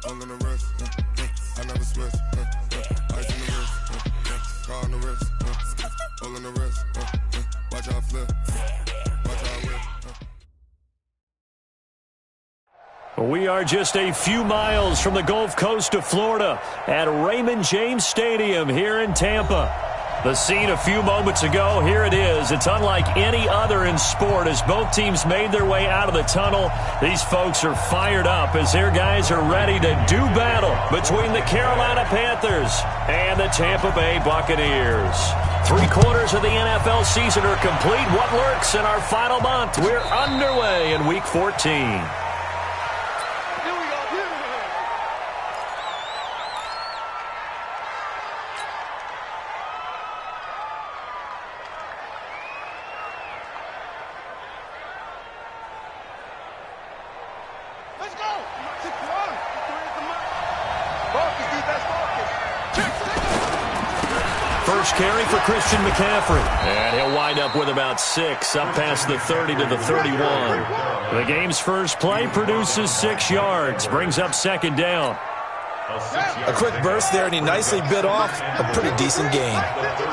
All in the wrist, I never switch. Ice in the wrist, car on the wrist. All in the wrist, watch how I flip. Watch how I whip. We are just a few miles from the Gulf Coast of Florida at Raymond James Stadium here in Tampa. The scene a few moments ago, here it is. It's unlike any other in sport as both teams made their way out of the tunnel. These folks are fired up as their guys are ready to do battle between the Carolina Panthers and the Tampa Bay Buccaneers. 3/4 of the NFL season are complete. What lurks in our final month? We're underway in Week 14. First carry for Christian McCaffrey. And he'll wind up with about 6, up past the 30 to the 31. The game's first play produces 6 yards, brings up second down. A quick burst there, and he nicely bit off a pretty decent gain.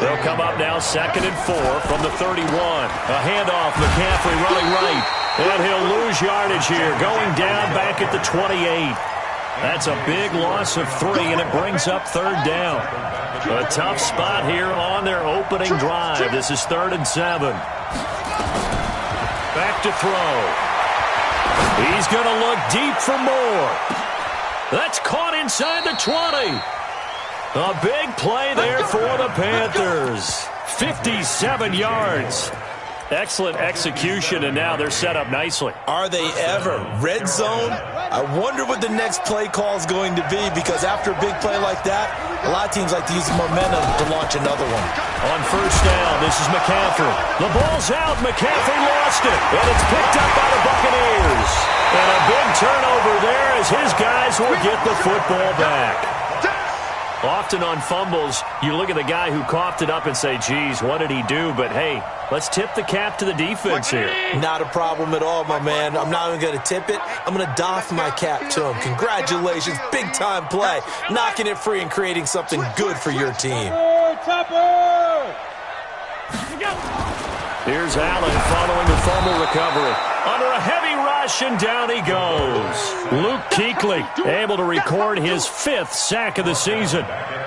They'll come up now 2nd and 4 from the 31. A handoff, McCaffrey running right. And he'll lose yardage here, going down back at the 28. That's a big loss of 3, and it brings up 3rd down. A tough spot here on their opening drive. This is 3rd and 7. Back to throw. He's going to look deep for more. That's caught inside the 20. A big play there for the Panthers. 57 yards. Excellent execution, and now they're set up nicely. Are they ever? Red zone? I wonder what the next play call is going to be, because after a big play like that, a lot of teams like to use the momentum to launch another one. On first down, this is McCaffrey. The ball's out. McCaffrey lost it, and it's picked up by the Buccaneers. And a big turnover there as his guys will get the football back. Often on fumbles, you look at the guy who coughed it up and say, geez, what did he do? But, hey, let's tip the cap to the defense here. Not a problem at all, my man. I'm not even going to tip it. I'm going to doff my cap to him. Congratulations. Big-time play. Knocking it free and creating something good for your team. Here's Allen following the fumble recovery. Under a heavy rush, and down he goes. Luke Kuechly able to record his 5th sack of the season.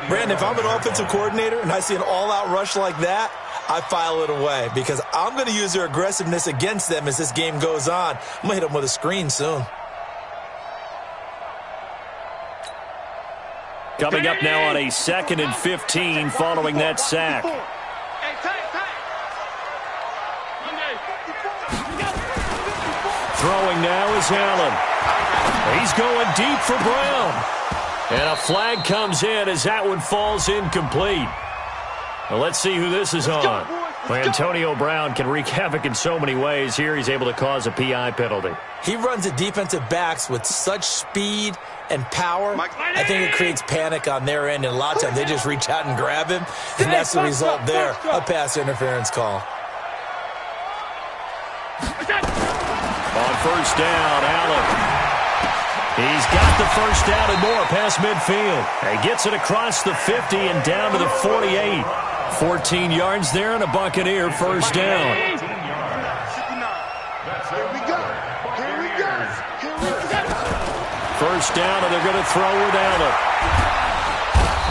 Brandon, if I'm an offensive coordinator and I see an all-out rush like that, I file it away because I'm going to use their aggressiveness against them as this game goes on. I'm going to hit them with a screen soon. Coming up now on a 2nd and 15 following that sack. Throwing now is Allen. He's going deep for Brown. And a flag comes in as that one falls incomplete. Well, let's see who this is on. Well, Antonio Brown can wreak havoc in so many ways. Here he's able to cause a PI penalty. He runs at defensive backs with such speed and power. I think it creates panic on their end, and a lot of times they just reach out and grab him, and that's the result there, a pass interference call. On first down, Allen. He's got the first down and more past midfield. He gets it across the 50 and down to the 48. 14 yards there and a Buccaneer first down. First down, and they're going to throw with Allen.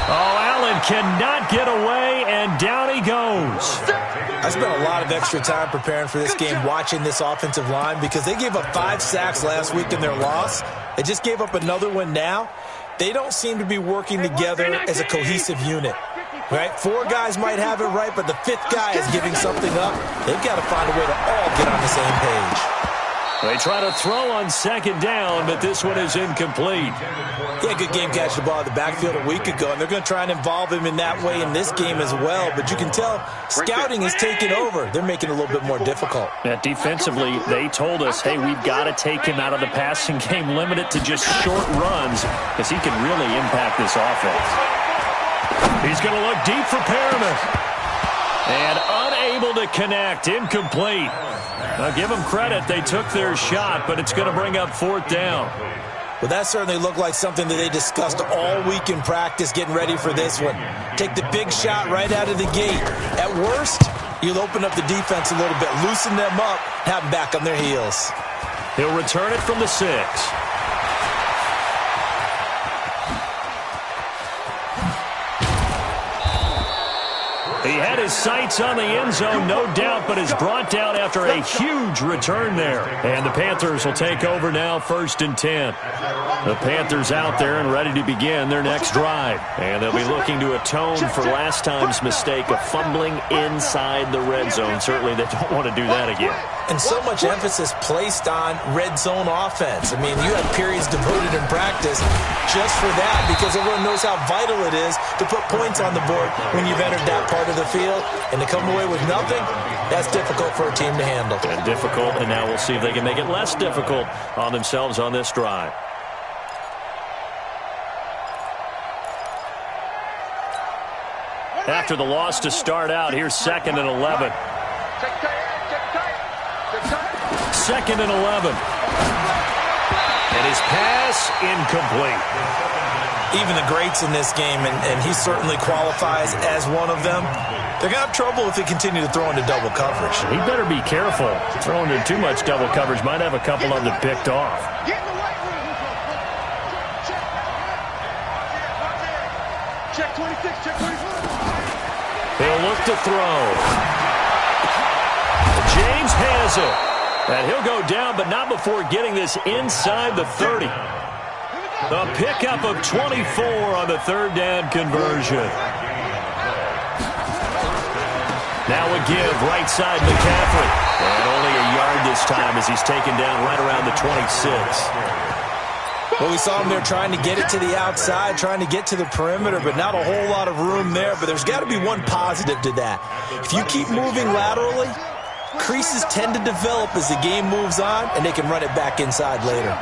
Oh, Allen cannot get away, and down he goes. I spent a lot of extra time preparing for this game, watching this offensive line, because they gave up 5 sacks last week in their loss. They just gave up another one now. They don't seem to be working together as a cohesive unit. Right? 4 guys might have it right, but the 5th guy is giving something up. They've got to find a way to all get on the same page. They try to throw on second down, but this one is incomplete. He had a good game catching the ball in the backfield a week ago, and they're going to try and involve him in that way in this game as well. But you can tell scouting is taking over. They're making it a little bit more difficult. Yeah, defensively, they told us, hey, we've got to take him out of the passing game, limit it to just short runs, because he can really impact this offense. He's going to look deep for Perriman. And unable to connect, incomplete. Now, give them credit. They took their shot, but it's going to bring up 4th down. Well, that certainly looked like something that they discussed all week in practice getting ready for this one. Take the big shot right out of the gate. At worst, you'll open up the defense a little bit, loosen them up, have them back on their heels. He'll return it from the 6. He had his sights on the end zone, no doubt, but is brought down after a huge return there. And the Panthers will take over now, 1st and 10. The Panthers out there and ready to begin their next drive. And they'll be looking to atone for last time's mistake of fumbling inside the red zone. Certainly they don't want to do that again. And so much emphasis placed on red zone offense. I mean, you have periods devoted in practice just for that because everyone knows how vital it is to put points on the board when you've entered that part of the field. And to come away with nothing, that's difficult for a team to handle. And difficult, and now we'll see if they can make it less difficult on themselves on this drive. After the loss to start out, here's 2nd and 11. 2nd and 11. And his pass incomplete. Even the greats in this game, and he certainly qualifies as one of them, they're going to have trouble if they continue to throw into double coverage. He better be careful. Throwing into too much double coverage might have a couple of them picked off. Check 26, check 24. He'll look to throw. James has it. And he'll go down, but not before getting this inside the 30. The pickup of 24 on the 3rd down conversion. Now a give, right side McCaffrey. And only a yard this time as he's taken down right around the 26. Well, we saw him there trying to get it to the outside, trying to get to the perimeter, but not a whole lot of room there. But there's got to be one positive to that. If you keep moving laterally, creases tend to develop as the game moves on, and they can run it back inside later.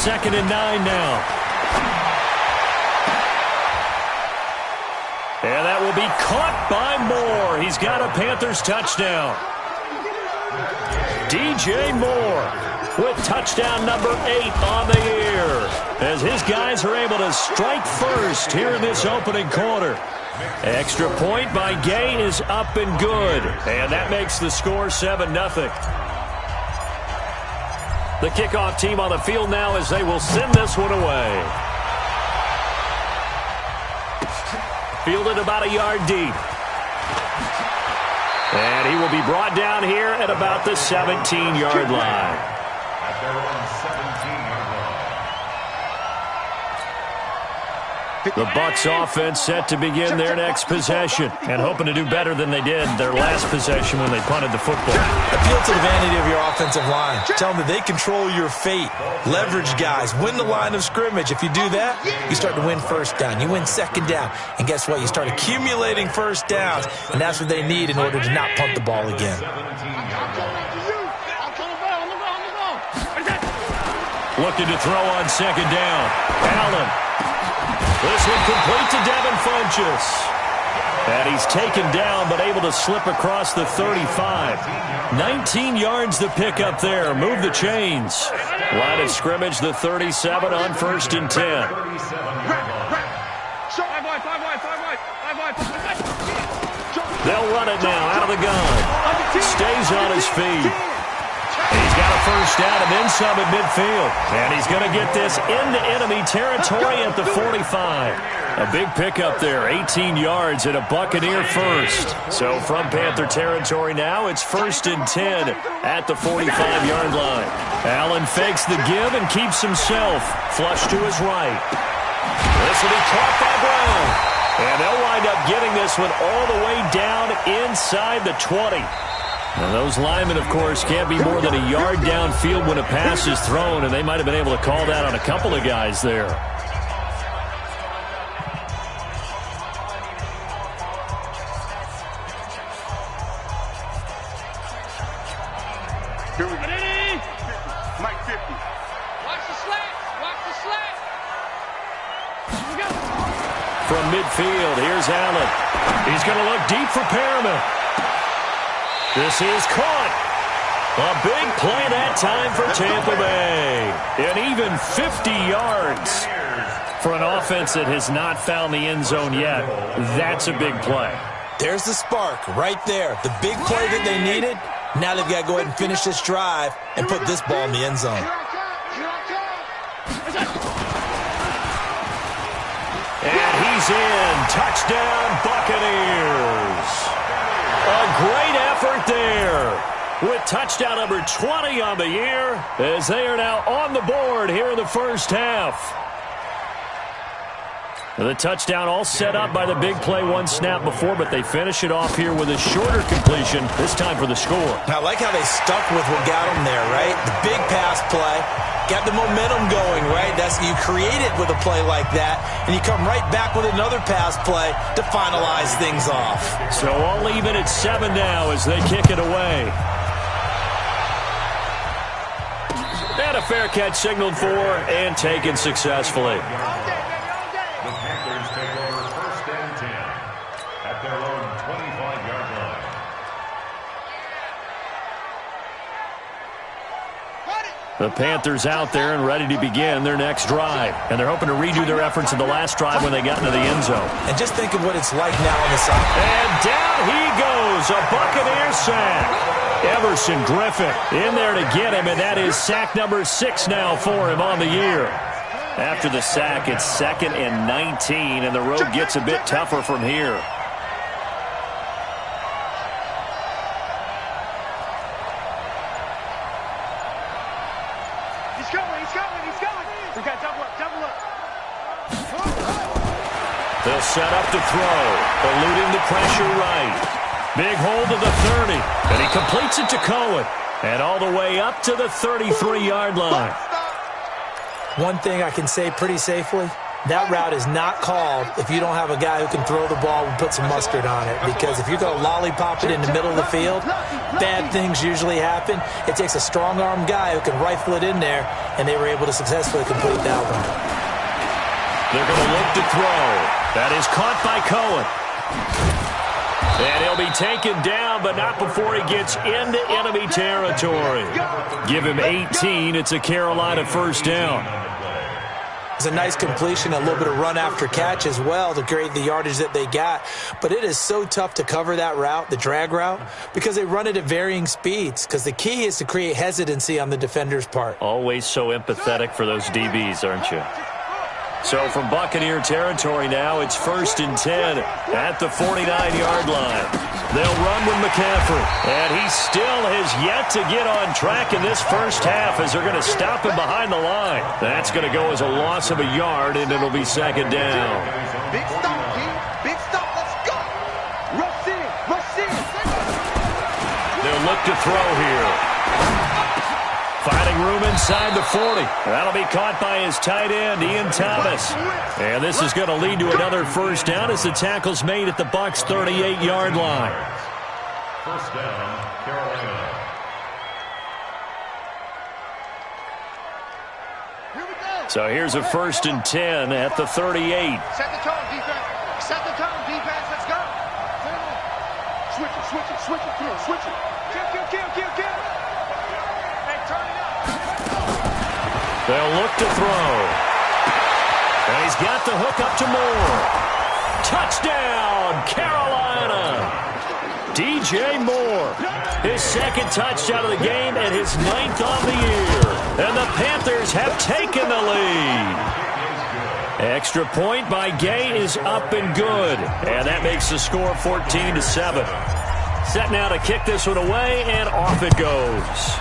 2nd and 9 now. And that will be caught by Moore. He's got a Panthers touchdown. DJ Moore with touchdown number 8 on the year as his guys are able to strike first here in this opening quarter. Extra point by Gay is up and good, and that makes the score 7-0. The kickoff team on the field now as they will send this one away. Fielded about a yard deep. And he will be brought down here at about the 17-yard line. The Bucs offense set to begin their next possession and hoping to do better than they did their last possession when they punted the football. Appeal to the vanity of your offensive line. Tell them that they control your fate. Leverage guys. Win the line of scrimmage. If you do that, you start to win 1st down. You win 2nd down. And guess what? You start accumulating 1st downs. And that's what they need in order to not punt the ball again. Looking to throw on 2nd down. Allen. This one complete to Devin Funchess. And he's taken down but able to slip across the 35. 19 yards the pickup there. Move the chains. Line of scrimmage, the 37 on 1st and 10. They'll run it now out of the gun. Stays on his feet. He's got a 1st down and then some at midfield. And he's going to get this into enemy territory at the 45. A big pickup there, 18 yards and a Buccaneer first. So from Panther territory now, it's 1st and 10 at the 45-yard line. Allen fakes the give and keeps himself flush to his right. This will be caught by Brown. And they'll wind up getting this one all the way down inside the 20. And those linemen, of course, can't be more than a yard downfield when a pass is thrown, and they might have been able to call that on a couple of guys there. Here we go. Mike 50. Watch the slant. Watch the slant. Here we go. From midfield, here's Allen. He's going to look deep for Perriman. This is caught. A big play that time for Tampa Bay. And even 50 yards for an offense that has not found the end zone yet. That's a big play. There's the spark right there. The big play that they needed. Now they've got to go ahead and finish this drive and put this ball in the end zone. And he's in. Touchdown, Buccaneers. A great effort there with touchdown number 20 on the year as they are now on the board here in the first half. The touchdown all set up by the big play one snap before, but they finish it off here with a shorter completion, this time for the score. I like how they stuck with what got them there, right? The big pass play, got the momentum going, right? That's you create it with a play like that, and you come right back with another pass play to finalize things off. So all even at 7 now as they kick it away. And a fair catch signaled for and taken successfully. The Panthers out there and ready to begin their next drive. And they're hoping to redo their efforts in the last drive when they got into the end zone. And just think of what it's like now on the side. And down he goes, a Buccaneer sack. Everson Griffin in there to get him, and that is sack number 6 now for him on the year. After the sack, it's 2nd and 19, and the road gets a bit tougher from here. They'll set up to throw, eluding the pressure right. Big hold to the 30, and he completes it to Cohen. And all the way up to the 33-yard line. One thing I can say pretty safely, that route is not called if you don't have a guy who can throw the ball and put some mustard on it. Because if you're going to lollipop it in the middle of the field, bad things usually happen. It takes a strong-armed guy who can rifle it in there, and they were able to successfully complete that one. They're going to look to throw. That is caught by Cohen. And he'll be taken down, but not before he gets into enemy territory. Give him 18. It's a Carolina first down. It's a nice completion, a little bit of run after catch as well to create the yardage that they got. But it is so tough to cover that route, the drag route, because they run it at varying speeds. Because the key is to create hesitancy on the defender's part. Always so empathetic for those DBs, aren't you? So from Buccaneer territory now, it's 1st and 10 at the 49-yard line. They'll run with McCaffrey, and he still has yet to get on track in this first half as they're going to stop him behind the line. That's going to go as a loss of a yard, and it'll be 2nd down. Big stop, King. Big stop. Let's go. Rush in. Rush in. They'll look to throw here. Finding room inside the 40. That'll be caught by his tight end, Ian Thomas. And this is going to lead to another first down as the tackle's made at the Bucs' 38-yard line. First down, Carolina. So here's a 1st and 10 at the 38. Set the tone, defense. Set the tone, defense. Let's go. Switch it, switch it, switch it. Come on, switch it. Kill. They'll look to throw. And he's got the hook up to Moore. Touchdown, Carolina. DJ Moore. His 2nd touchdown of the game and his 9th on the year. And the Panthers have taken the lead. Extra point by Gay is up and good. And that makes the score 14-7. Set now to kick this one away, and off it goes.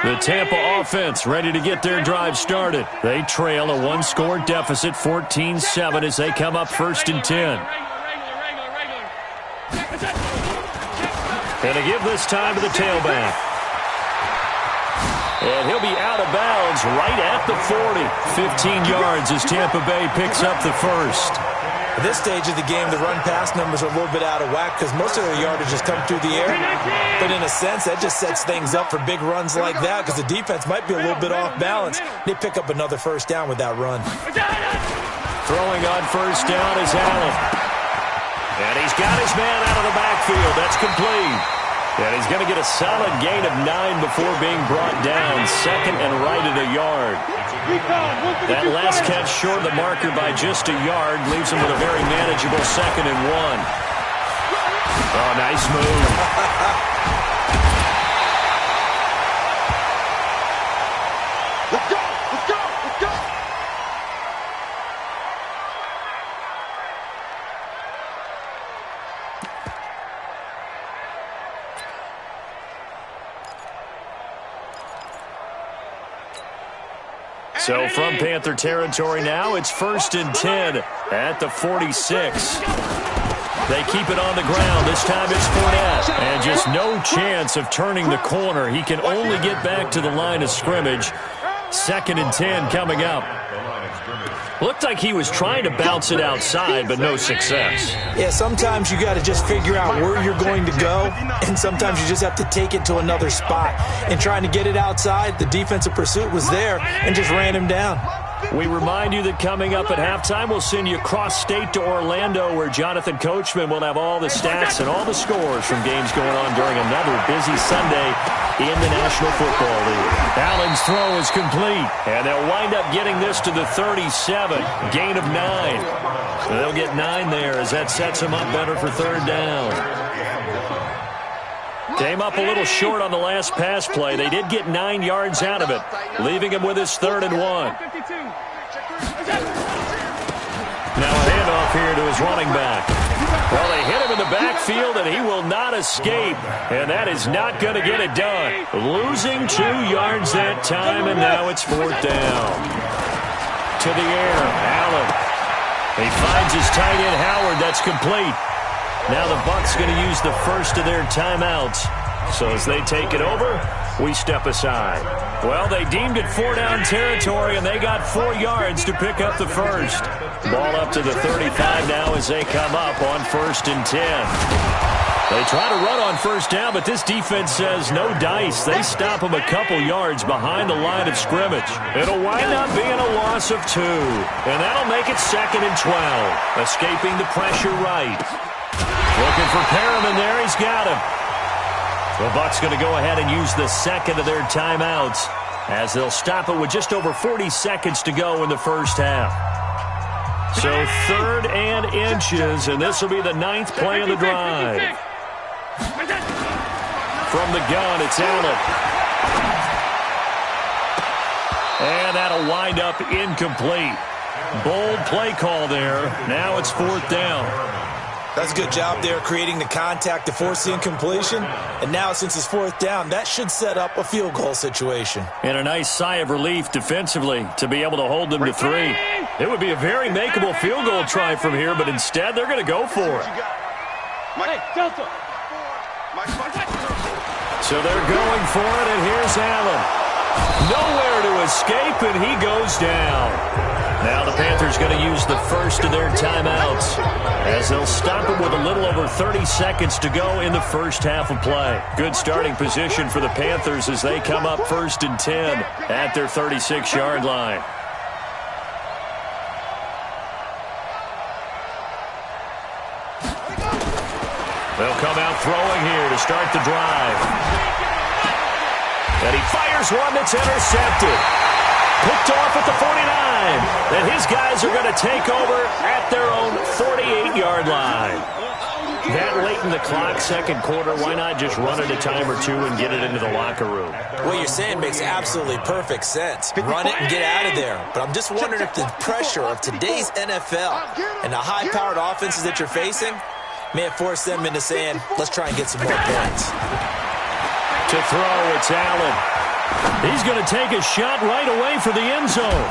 The Tampa offense ready to get their drive started. They trail a 1-score deficit, 14-7, as they come up 1st and 10. And to give this time to the tailback. And he'll be out of bounds right at the 40. 15 yards as Tampa Bay picks up the first. At this stage of the game, the run-pass numbers are a little bit out of whack because most of their yardage has come through the air. But in a sense, that just sets things up for big runs like that because the defense might be a little bit off balance. They pick up another first down with that run. Throwing on first down is Allen. And he's got his man out of the backfield. That's complete. And he's going to get a solid gain of 9 before being brought down. Second and right at a yard. That last catch short of the marker by just a yard leaves him with a very manageable 2nd and 1. Oh, nice move. Let's go! Let's go! Let's go! So from Panther territory now, it's 1st and 10 at the 46. They keep it on the ground. This time it's Fournette. And just no chance of turning the corner. He can only get back to the line of scrimmage. 2nd and 10 coming up. Looked like he was trying to bounce it outside, but no success. Yeah, sometimes you got to just figure out where you're going to go, and sometimes you just have to take it to another spot. And trying to get it outside, the defensive pursuit was there and just ran him down. We remind you that coming up at halftime, we'll send you across state to Orlando, where Jonathan Coachman will have all the stats and all the scores from games going on during another busy Sunday in the National Football League. Allen's throw is complete, and they'll wind up getting this to the 37, gain of 9. They'll get 9 there as that sets them up better for 3rd down. Came up a little short on the last pass play. They did get 9 yards out of it, leaving him with his 3rd and 1. Now a handoff here to his running back. Well, they hit him in the backfield, and he will not escape. And that is not going to get it done. Losing 2 yards that time, and now it's 4th down. To the air, Allen. He finds his tight end, Howard. That's complete. Now the Bucs going to use the first of their timeouts. So as they take it over, we step aside. Well, they deemed it 4-down territory, and they got 4 yards to pick up the first. Ball up to the 35 now as they come up on 1st and 10. They try to run on first down, but this defense says no dice. They stop them a couple yards behind the line of scrimmage. It'll wind up being a loss of 2, and that'll make it 2nd and 12. Escaping the pressure right. Looking for Perriman there. He's got him. The Bucs going to go ahead and use the second of their timeouts as they'll stop it with just over 40 seconds to go in the first half. So 3rd and inches, and this will be the 9th play of the drive. From the gun, it's Allen. And that'll wind up incomplete. Bold play call there. Now it's 4th down. That's a good job there creating the contact to force the incompletion. And now since it's 4th down, that should set up a field goal situation. And a nice sigh of relief defensively to be able to hold them to 3. It would be a very makeable field goal try from here, but instead they're going to go for it. So they're going for it, and here's Allen. Nowhere to escape, and he goes down. Now the Panthers going to use the first of their timeouts as they'll stop him with a little over 30 seconds to go in the first half of play. Good starting position for the Panthers as they come up 1st and 10 at their 36-yard line. They'll come out throwing here to start the drive. And he fires one that's intercepted. Picked off at the 49. And his guys are going to take over at their own 48-yard line. That late in the clock, second quarter, why not just run it a time or two and get it into the locker room? What you're saying makes absolutely perfect sense. Run it and get out of there. But I'm just wondering if the pressure of today's NFL and the high-powered offenses that you're facing may have forced them into saying, let's try and get some more points. To throw, it's Allen. He's going to take a shot right away for the end zone.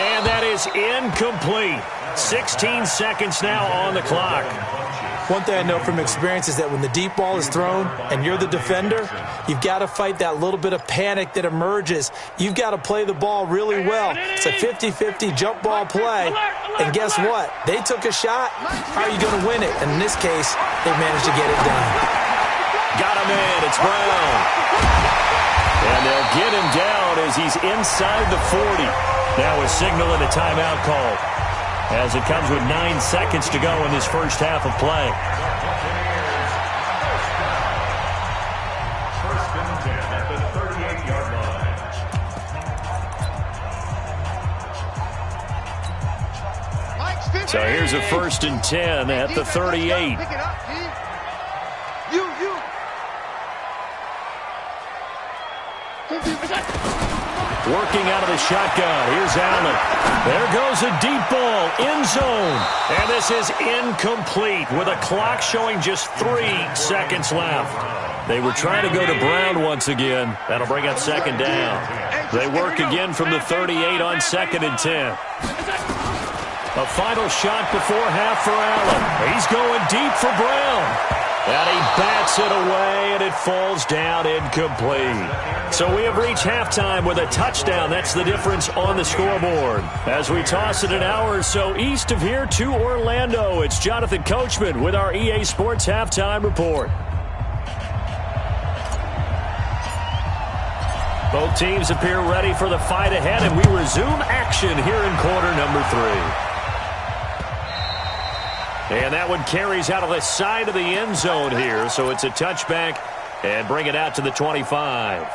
And that is incomplete. 16 seconds now on the clock. One thing I know from experience is that when the deep ball is thrown and you're the defender, you've got to fight that little bit of panic that emerges. You've got to play the ball really well. It's a 50-50 jump ball play. And guess what? They took a shot. How are you going to win it? And in this case, they managed to get it done. Got him in. It's Brown. And they'll get him down as he's inside the 40. Now a signal and a timeout call, as it comes with 9 seconds to go in this first half of play. First and 10 at the 38-yard line. So here's a first and 10 at the 38. Pick it up, G. Working out of the shotgun. Here's Allen. There goes a deep ball. End zone. And this is incomplete with a clock showing just 3 seconds left. They were trying to go to Brown once again. That'll bring up second down. They work again from the 38 on second and 10. A final shot before half for Allen. He's going deep for Brown. And he bats it away, and it falls down incomplete. So we have reached halftime with a touchdown. That's the difference on the scoreboard. As we toss it an hour or so east of here to Orlando, it's Jonathan Coachman with our EA Sports Halftime Report. Both teams appear ready for the fight ahead, and we resume action here in quarter number 3. And that one carries out of the side of the end zone here, so it's a touchback and bring it out to the 25.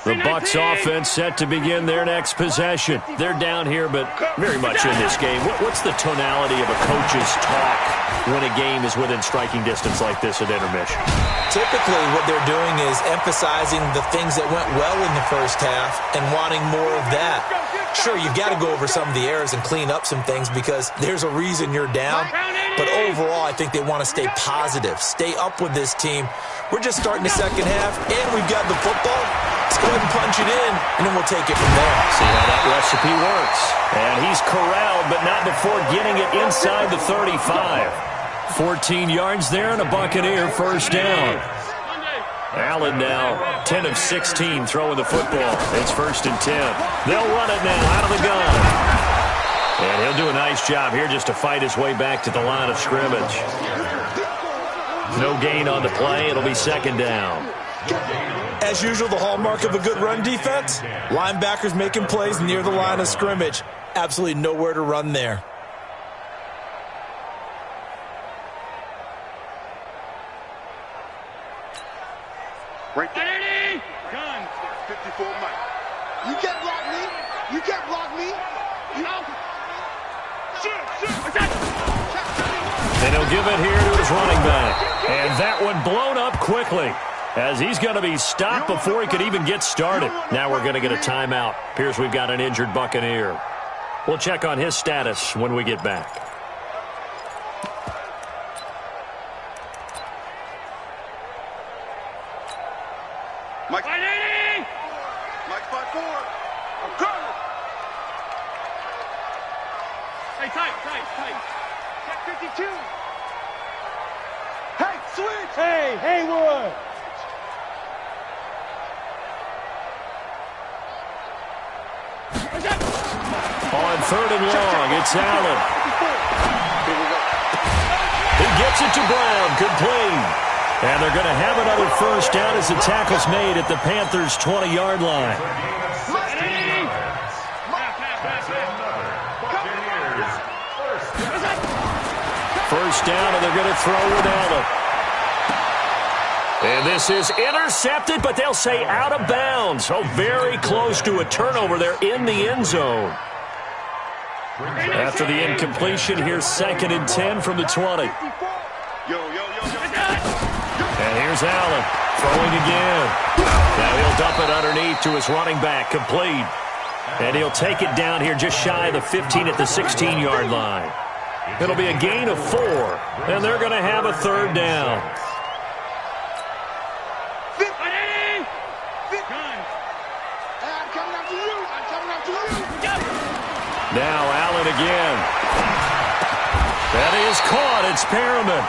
The Bucs offense set to begin their next possession. They're down here, but very much in this game. What's the tonality of a coach's talk when a game is within striking distance like this at intermission? Typically, what they're doing is emphasizing the things that went well in the first half and wanting more of that. Sure, you've got to go over some of the errors and clean up some things because there's a reason you're down. But overall, I think they want to stay positive, stay up with this team. We're just starting the second half, and we've got the football. Let's go ahead and punch it in, and then we'll take it from there. See how that recipe works. And he's corralled, but not before getting it inside the 35. 14 yards there and a Buccaneer first down. Allen now 10 of 16 throwing the football. It's first and 10. They'll run it now out of the gun. And he'll do a nice job here just to fight his way back to the line of scrimmage. No gain on the play. It'll be second down. As usual, the hallmark of a good run defense, linebackers making plays near the line of scrimmage. Absolutely nowhere to run there. Right there. Gun. 54 Mike. You can't block me. You can't block me. You know. And he'll give it here to his running back. And that one blown up quickly, as he's going to be stopped before he could even get started. Now we're going to get a timeout. Appears we've got an injured Buccaneer. We'll check on his status when we get back. Mike 580. Mike 5-4. I'm coming. Hey, tight. Check 52. Hey, switch. Hey, Haywood. On third and long, it's Allen. He gets it to Brown, complete. And they're going to have another first down as the tackle's made at the Panthers' 20-yard line. First down, and they're going to throw with Allen. And this is intercepted, but they'll say out of bounds. So very close to a turnover there in the end zone. After the incompletion, here's second and 10 from the 20. And here's Allen throwing again. Now he'll dump it underneath to his running back, complete. And he'll take it down here just shy of the 15 at the 16-yard line. It'll be a gain of 4, and they're going to have a third down. I'm coming after you. Now Allen again. That is caught. It's Perriman.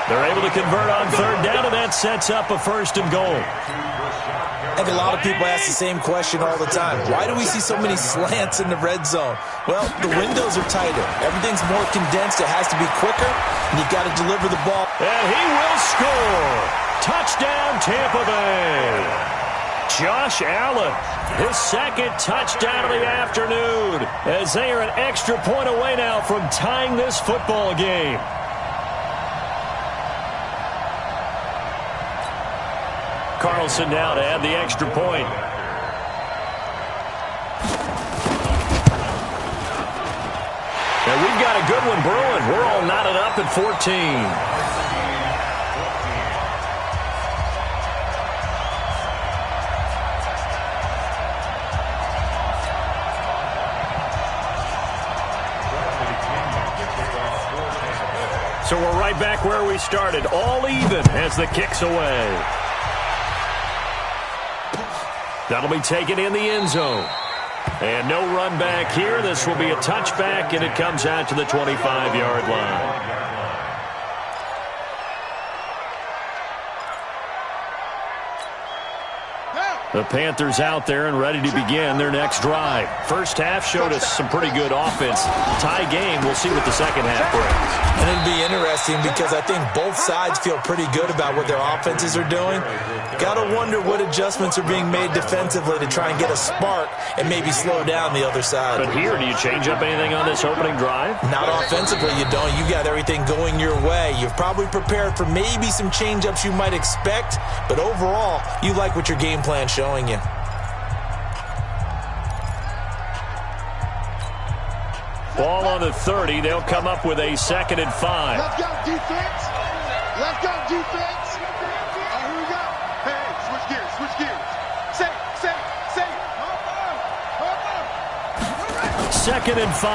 They're able to convert on third down, and that sets up a 1st and goal. I think a lot of people ask the same question all the time. Why do we see so many slants in the red zone? Well, the windows are tighter. Everything's more condensed. It has to be quicker, and you've got to deliver the ball. And he will score. Touchdown, Tampa Bay. Josh Allen, his 2nd touchdown of the afternoon, as they are an extra point away now from tying this football game. Carlson now to add the extra point. And we've got a good one brewing. We're all knotted up at 14. So we're right back where we started, all even as the kick's away. That'll be taken in the end zone. And no run back here. This will be a touchback, and it comes out to the 25-yard line. The Panthers out there and ready to begin their next drive. First half showed us some pretty good offense. Tie game, we'll see what the second half brings. And it'll be interesting because I think both sides feel pretty good about what their offenses are doing. Got to wonder what adjustments are being made defensively to try and get a spark and maybe slow down the other side. But here, do you change up anything on this opening drive? Not offensively, you don't. You got everything going your way. You've probably prepared for maybe some change-ups you might expect, but overall, you like what your game plan showing you. Ball on the 30. They'll come up with a 2nd and 5. Let's go, defense. Let's go, defense. Here we go. Hey, switch gears, switch gears. Say. 2nd and 5.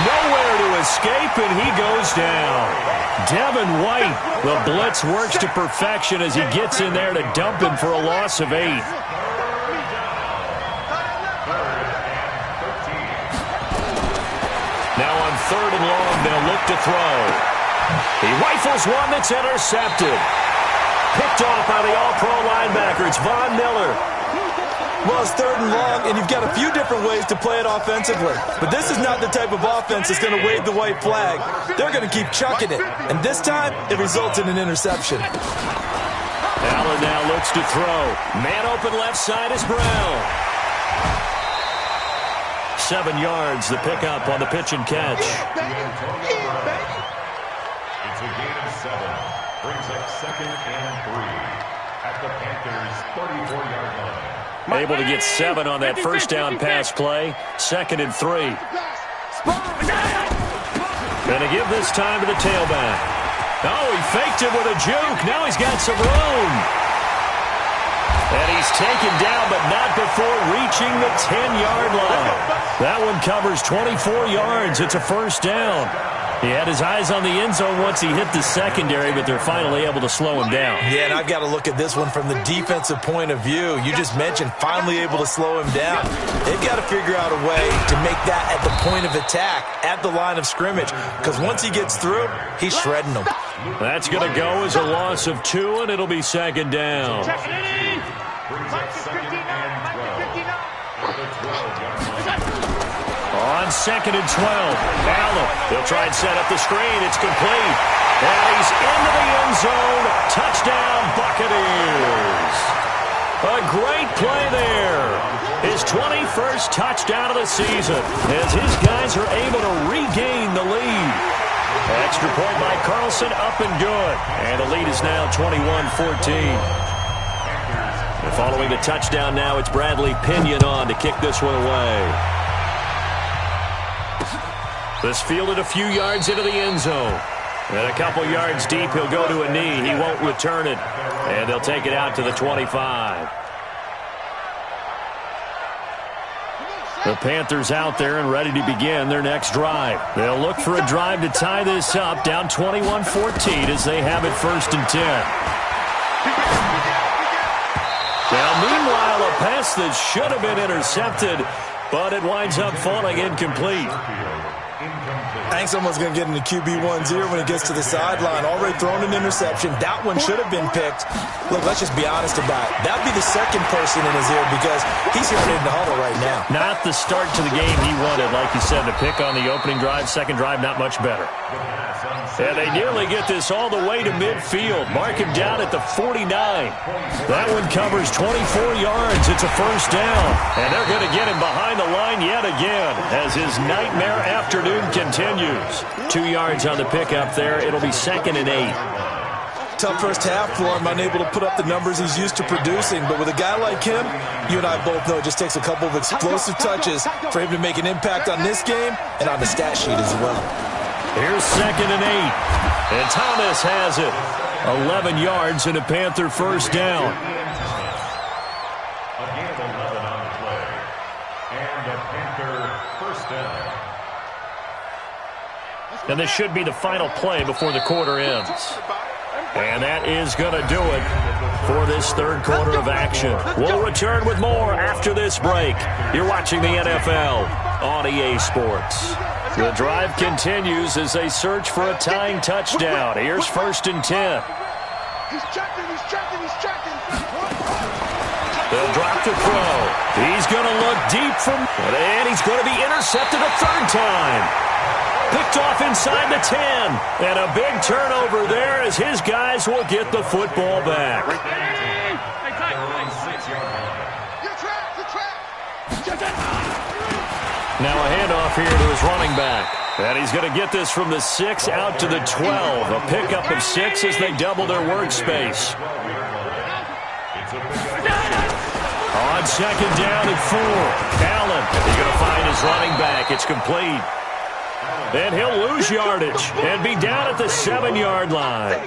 Nowhere to escape, and he goes down. Devin White, the blitz works to perfection as he gets in there to dump him for a loss of 8. Now on 3rd and long, they'll look to throw. He rifles one that's intercepted. Picked off by the all-pro linebacker. It's Von Miller. Well, it's 3rd and long, and you've got a few different ways to play it offensively. But this is not the type of offense that's going to wave the white flag. They're going to keep chucking it. And this time, it results in an interception. Allen now looks to throw. Man open left side is Brown. 7 yards, the pickup on the pitch and catch. It's a gain of 7. Brings up 2nd and 3 at the Panthers' 34-yard line. Able to get 7 on that first down pass play. 2nd and 3. Gonna give this time to the tailback. Oh, he faked it with a juke. Now he's got some room. And he's taken down, but not before reaching the 10-yard line. That one covers 24 yards. It's a first down. He had his eyes on the end zone once he hit the secondary, but they're finally able to slow him down. Yeah, and I've got to look at this one from the defensive point of view. You just mentioned finally able to slow him down. They've got to figure out a way to make that at the point of attack, at the line of scrimmage, because once he gets through, he's shredding them. That's going to go as a loss of 2, and it'll be 2nd down. Brings up 2nd and 12 at the 12-yard line. On 2nd and 12, Allen. They'll try and set up the screen. It's complete. And he's into the end zone. Touchdown, Buccaneers. A great play there. His 21st touchdown of the season as his guys are able to regain the lead. Extra point by Carlson, up and good. And the lead is now 21-14. Following the touchdown now, it's Bradley Pinion on to kick this one away. This fielded a few yards into the end zone. And a couple yards deep, he'll go to a knee. He won't return it. And they'll take it out to the 25. The Panthers out there and ready to begin their next drive. They'll look for a drive to tie this up, down 21-14 as they have it 1st and 10. Now, meanwhile, a pass that should have been intercepted, but it winds up falling incomplete. I think someone's going to get into QB1's ear when he gets to the sideline. Already thrown an interception. That one should have been picked. Look, let's just be honest about it. That would be the second person in his ear because he's hearing it in the huddle right now. Not the start to the game he wanted. Like you said, the pick on the opening drive, second drive, not much better. And they nearly get this all the way to midfield. Mark him down at the 49. That one covers 24 yards. It's a first down. And they're going to get him behind the line yet again as his nightmare afternoon continues. 2 yards on the pickup there. It'll be 2nd and 8. Tough first half for him, unable to put up the numbers he's used to producing. But with a guy like him, you and I both know it just takes a couple of explosive touches for him to make an impact on this game and on the stat sheet as well. Here's 2nd and 8. And Thomas has it. 11 yards and a Panther first down. A gain of 11 on the play. And a Panther first down. And this should be the final play before the quarter ends. And that is going to do it for this third quarter of action. We'll return with more after this break. You're watching the NFL on EA Sports. The drive continues as they search for a tying touchdown. Here's 1st and 10. He's checking. They'll drop the throw. He's going to look deep and he's going to be intercepted a third time. Picked off inside the 10. And a big turnover there as his guys will get the football back. Now a handoff here to his running back. And he's going to get this from the 6 out to the 12. A pickup of 6 as they double their workspace. On 2nd down and 4. Allen is going to find his running back. It's complete. And he'll lose yardage and be down at the 7-yard line.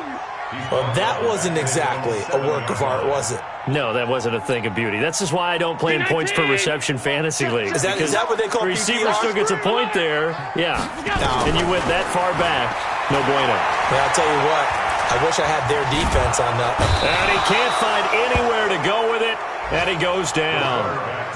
Well, that wasn't exactly a work of art, was it? No, that wasn't a thing of beauty. That's just why I don't play in points per reception fantasy league. Is that what they call the receiver PPR? still gets a point there. Yeah. No. And you went that far back. No bueno. Well, I'll tell you what. I wish I had their defense on that. And he can't find anywhere to go with it. And he goes down.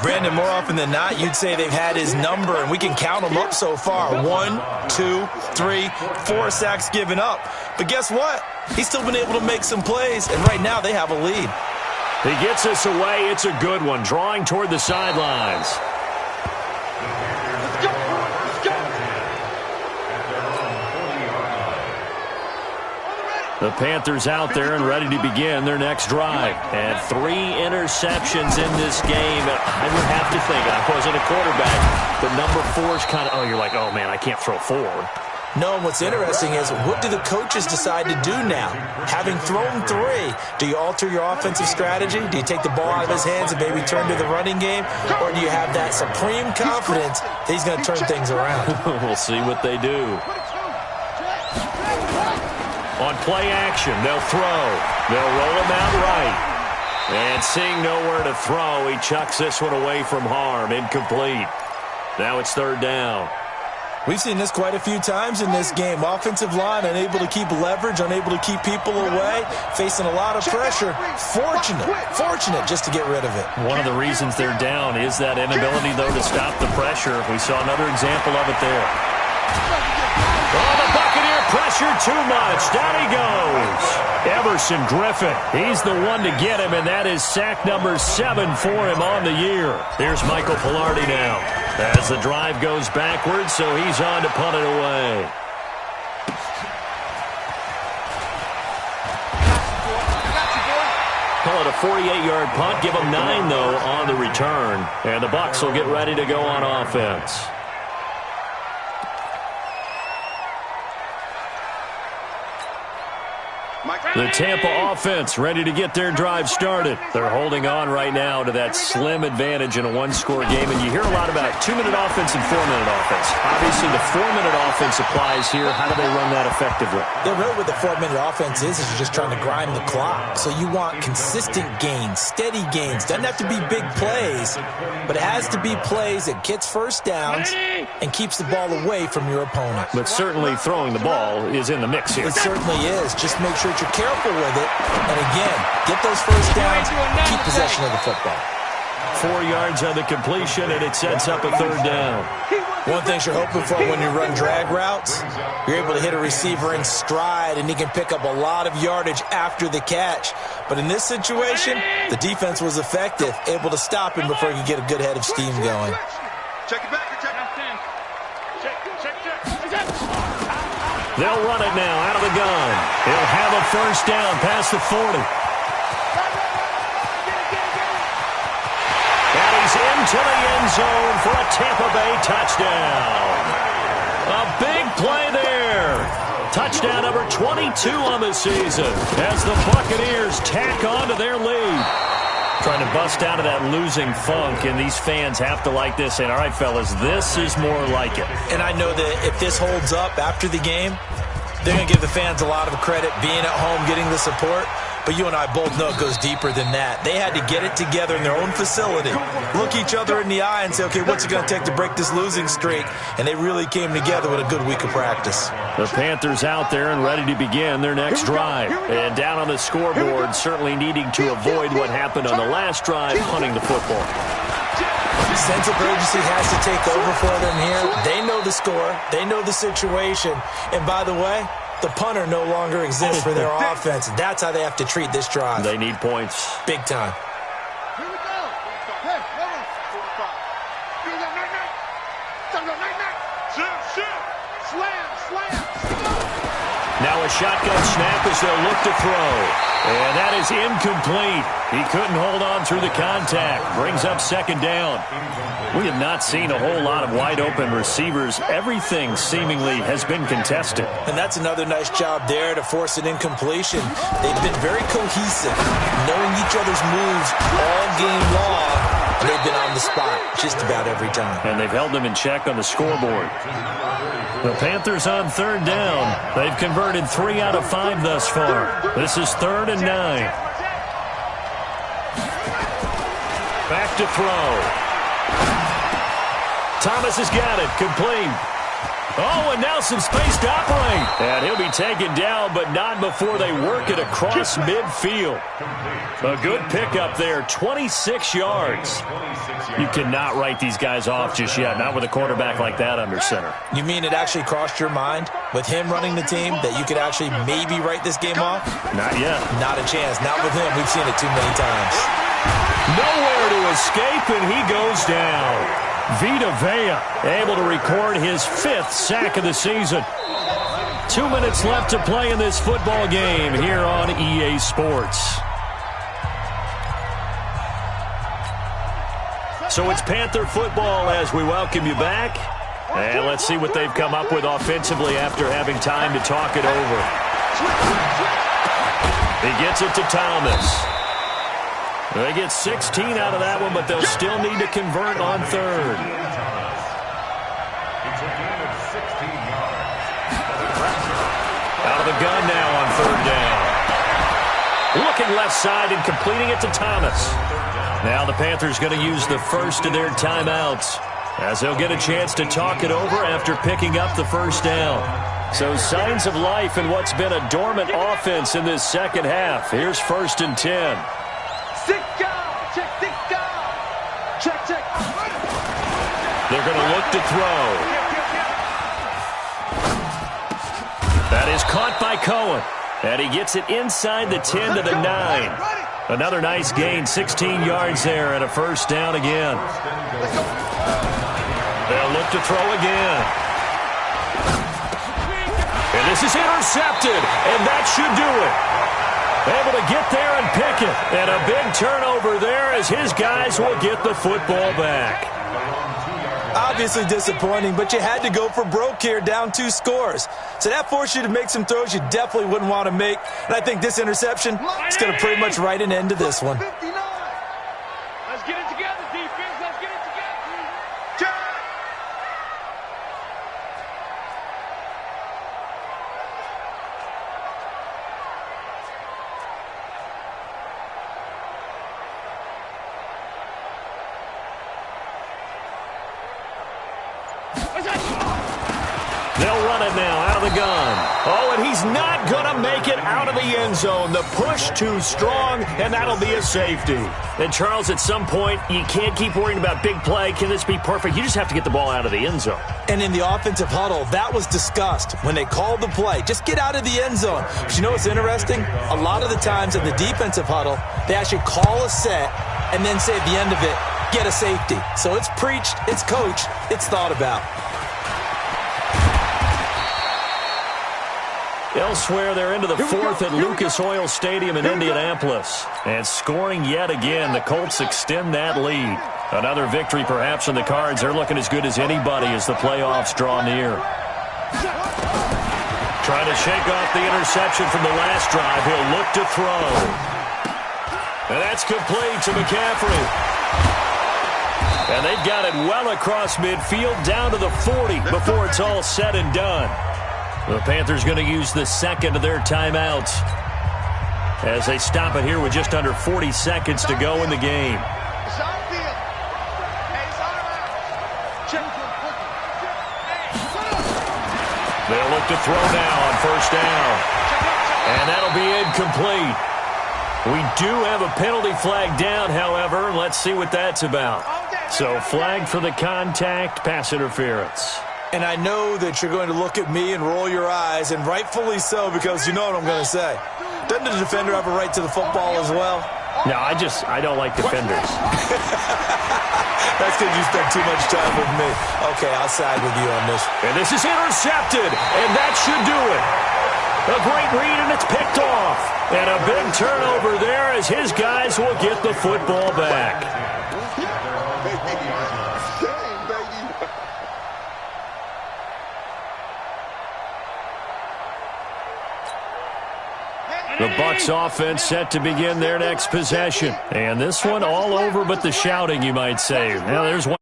Brandon, more often than not, you'd say they've had his number, and we can count them up so far. 1, 2, 3, 4 sacks given up. But guess what? He's still been able to make some plays, and right now they have a lead. He gets this away. It's a good one. Drawing toward the sidelines. The Panthers out there and ready to begin their next drive. And 3 interceptions in this game. I would have to think, I wasn't a quarterback, but number 4 is kind of, you're like, oh, man, I can't throw 4. No, and what's interesting is what do the coaches decide to do now? Having thrown 3, do you alter your offensive strategy? Do you take the ball out of his hands and maybe turn to the running game? Or do you have that supreme confidence that he's going to turn things around? We'll see what they do. On play action, they'll throw. They'll roll him out right. And seeing nowhere to throw, he chucks this one away from harm. Incomplete. Now it's 3rd down. We've seen this quite a few times in this game. Offensive line unable to keep leverage, unable to keep people away, facing a lot of pressure. Fortunate just to get rid of it. One of the reasons they're down is that inability, though, to stop the pressure. We saw another example of it there. Oh, the Buccaneer pressure too much. Down he goes. Everson Griffin. He's the one to get him, and that is sack number 7 for him on the year. Here's Michael Pilardi now. As the drive goes backwards, so he's on to punt it away. Call it a 48-yard punt. Give them 9, though, on the return. And the Bucs will get ready to go on offense. The Tampa offense ready to get their drive started. They're holding on right now to that slim advantage in a 1-score game. And you hear a lot about 2-minute offense and 4-minute offense. Obviously, the 4-minute offense applies here. How do they run that effectively? Yeah, really what the 4-minute offense is you're just trying to grind the clock. So you want consistent gains, steady gains. Doesn't have to be big plays, but it has to be plays that gets first downs and keeps the ball away from your opponent. But certainly throwing the ball is in the mix here. It certainly is. Just make sure that you're careful with it. And again, get those first downs, keep possession of the football. 4 yards on the completion, and it sets up a 3rd down. One thing you're hoping for when you run drag routes, you're able to hit a receiver in stride, and he can pick up a lot of yardage after the catch. But in this situation, the defense was effective, able to stop him before he could get a good head of steam going. Check it back. They'll run it now out of the gun. He'll have a 1st down past the 40. And he's into the end zone for a Tampa Bay touchdown. A big play there. Touchdown number 22 on the season as the Buccaneers tack on to their lead. Trying to bust out of that losing funk, and these fans have to like this. And all right, fellas, this is more like it. And I know that if this holds up after the game, they're going to give the fans a lot of credit being at home, getting the support. But you and I both know it goes deeper than that. They had to get it together in their own facility, look each other in the eye and say, okay, what's it going to take to break this losing streak? And they really came together with a good week of practice. The Panthers out there and ready to begin their next drive. And down on the scoreboard, certainly needing to avoid what happened on the last drive, punting the football. Sense of urgency has to take over for them here. They know the score. They know the situation. And by the way, the punter no longer exists for their offense. That's how they have to treat this drive. They need points. Big time. Here we go. Hey, hold on. 45. Here we go. Night. Slam. Now a shotgun snap as they'll look to throw. And that is incomplete. He couldn't hold on through the contact. Brings up 2nd down. We have not seen a whole lot of wide-open receivers. Everything seemingly has been contested. And that's another nice job there to force an incompletion. They've been very cohesive, knowing each other's moves all game long, and they've been on the spot just about every time. And they've held them in check on the scoreboard. The Panthers on 3rd down. They've converted 3 out of 5 thus far. This is 3rd and 9. Back to throw. Thomas has got it. Complete. Oh, and now some space to operate. And he'll be taken down, but not before they work it across midfield. A good pickup there, 26 yards. You cannot write these guys off just yet, not with a quarterback like that under center. You mean it actually crossed your mind with him running the team that you could actually maybe write this game off? Not yet. Not a chance. Not with him. We've seen it too many times. Nowhere to escape, and he goes down. Vita Vea able to record his 5th sack of the season. 2 minutes left to play in this football game here on EA Sports. So it's Panther football as we welcome you back. And let's see what they've come up with offensively after having time to talk it over. He gets it to Thomas. They get 16 out of that one, but they'll still need to convert on 3rd. Out of the gun now on 3rd down. Looking left side and completing it to Thomas. Now the Panthers going to use the first of their timeouts as they'll get a chance to talk it over after picking up the 1st down. So signs of life in what's been a dormant offense in this second half. Here's 1st and 10. Check. They're going to look to throw. That is caught by Cohen. And he gets it inside the 10 to the 9. Another nice gain, 16 yards there and a 1st down again. They'll look to throw again. And this is intercepted, and that should do it. Able to get there and pick it. And a big turnover there as his guys will get the football back. Obviously disappointing, but you had to go for broke here, down 2 scores. So that forced you to make some throws you definitely wouldn't want to make. And I think this interception is going to pretty much write an end to this one. 59. Let's get it together, defense. Let's get it together. They'll run it now out of the gun. Oh, and he's not going to make it out of the end zone. The push too strong, and that'll be a safety. And, Charles, at some point, you can't keep worrying about big play. Can this be perfect? You just have to get the ball out of the end zone. And in the offensive huddle, that was discussed when they called the play. Just get out of the end zone. But you know what's interesting? A lot of the times in the defensive huddle, they actually call a set and then say at the end of it, get a safety. So it's preached, it's coached, it's thought about. Elsewhere, they're into the fourth at Lucas Oil Stadium in Indianapolis. And scoring yet again, the Colts extend that lead. Another victory perhaps on the cards. They're looking as good as anybody as the playoffs draw near. Trying to shake off the interception from the last drive. He'll look to throw. And that's complete to McCaffrey. And they've got it well across midfield down to the 40 before it's all said and done. The Panthers going to use the second of their timeouts as they stop it here with just under 40 seconds to go in the game. They'll look to throw now on first down. And that'll be incomplete. We do have a penalty flag down, however. Let's see what that's about. So flag for the contact, pass interference. And I know that you're going to look at me and roll your eyes, and rightfully so, because you know what I'm going to say. Doesn't the defender have a right to the football as well? No, I don't like defenders. That's because you spend too much time with me. Okay, I'll side with you on this. And this is intercepted, and that should do it. A great read, and it's picked off. And a big turnover there as his guys will get the football back. The Bucs offense set to begin their next possession. And this one all over but the shouting, you might say. Now there's one.